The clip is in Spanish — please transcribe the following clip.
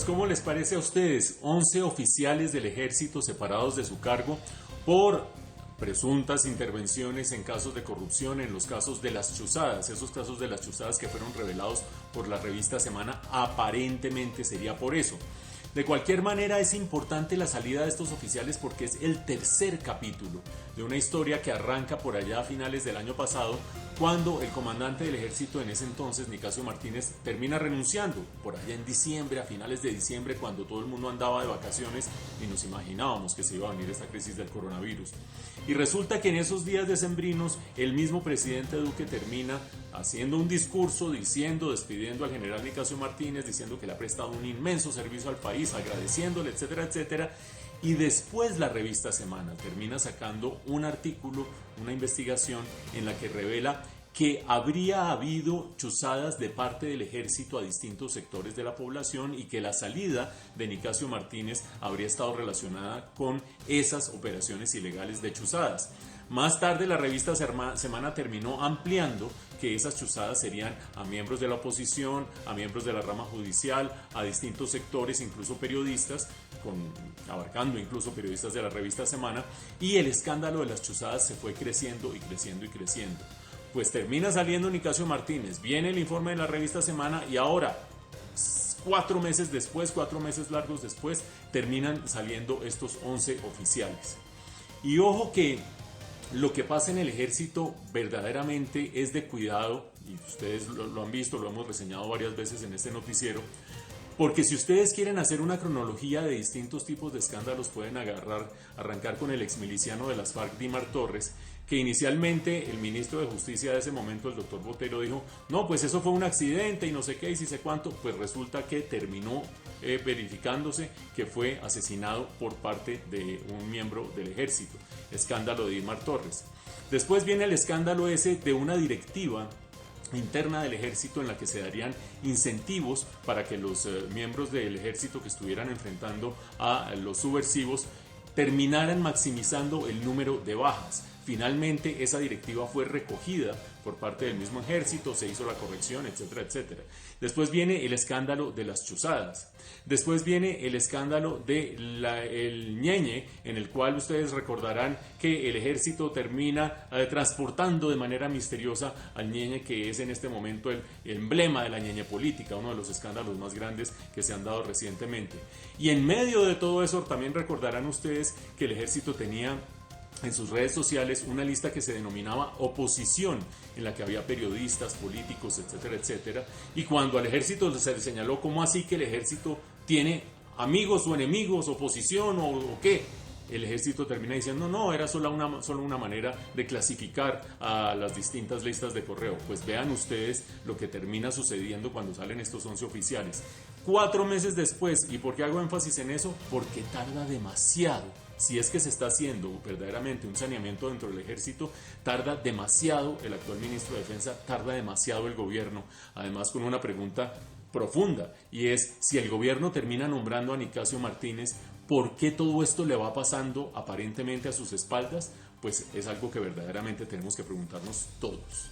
pues ¿cómo les parece a ustedes? 11 oficiales del ejército separados de su cargo por presuntas intervenciones en casos de corrupción, en los casos de las chuzadas, esos casos de las chuzadas que fueron revelados por la revista Semana, aparentemente sería por eso. De cualquier manera, es importante la salida de estos oficiales porque es el tercer capítulo de una historia que arranca por allá a finales del año pasado, cuando el comandante del ejército en ese entonces, Nicasio Martínez, termina renunciando, por allá en diciembre, a finales de diciembre, cuando todo el mundo andaba de vacaciones y nos imaginábamos que se iba a venir esta crisis del coronavirus. Y resulta que en esos días decembrinos, el mismo presidente Duque termina haciendo un discurso despidiendo al general Nicasio Martínez, diciendo que le ha prestado un inmenso servicio al país, agradeciéndole, etcétera, etcétera. Y después la revista Semana termina sacando un artículo, una investigación en la que revela que habría habido chuzadas de parte del ejército a distintos sectores de la población y que la salida de Nicasio Martínez habría estado relacionada con esas operaciones ilegales de chuzadas. Más tarde la revista Semana terminó ampliando que esas chuzadas serían a miembros de la oposición, a miembros de la rama judicial, a distintos sectores, incluso periodistas, abarcando incluso periodistas de la revista Semana, y el escándalo de las chuzadas se fue creciendo y creciendo y creciendo. Pues termina saliendo Nicasio Martínez, viene el informe de la revista Semana y ahora, 4 meses largos después, terminan saliendo estos 11 oficiales. Y ojo que lo que pasa en el ejército verdaderamente es de cuidado, y ustedes lo han visto, lo hemos reseñado varias veces en este noticiero, porque si ustedes quieren hacer una cronología de distintos tipos de escándalos, pueden arrancar con el exmiliciano de las FARC, Dimar Torres, que inicialmente el ministro de Justicia de ese momento, el doctor Botero, dijo, no, pues eso fue un accidente y no sé qué y si sé cuánto. Pues resulta que terminó verificándose que fue asesinado por parte de un miembro del ejército. Escándalo de Dimar Torres. Después viene el escándalo ese de una directiva interna del ejército en la que se darían incentivos para que los miembros del ejército que estuvieran enfrentando a los subversivos terminaran maximizando el número de bajas. Finalmente esa directiva fue recogida por parte del mismo ejército, se hizo la corrección, etcétera, etcétera. Después viene el escándalo de las chuzadas. Después viene el escándalo del Ñeñe, en el cual ustedes recordarán que el ejército termina transportando de manera misteriosa al Ñeñe, que es en este momento el emblema de la Ñeñe política, uno de los escándalos más grandes que se han dado recientemente. Y en medio de todo eso también recordarán ustedes que el ejército tenía en sus redes sociales una lista que se denominaba oposición, en la que había periodistas, políticos, etcétera, etcétera. Y cuando al ejército se le señaló cómo así que el ejército tiene amigos o enemigos, oposición o qué, el ejército termina diciendo no, era solo una manera de clasificar a las distintas listas de correo. Pues vean ustedes lo que termina sucediendo cuando salen estos 11 oficiales. 4 meses después, ¿y por qué hago énfasis en eso? Porque tarda demasiado. Si es que se está haciendo verdaderamente un saneamiento dentro del ejército, tarda demasiado el actual ministro de Defensa, tarda demasiado el gobierno, además con una pregunta profunda, y es si el gobierno termina nombrando a Nicasio Martínez, ¿por qué todo esto le va pasando aparentemente a sus espaldas? Pues es algo que verdaderamente tenemos que preguntarnos todos.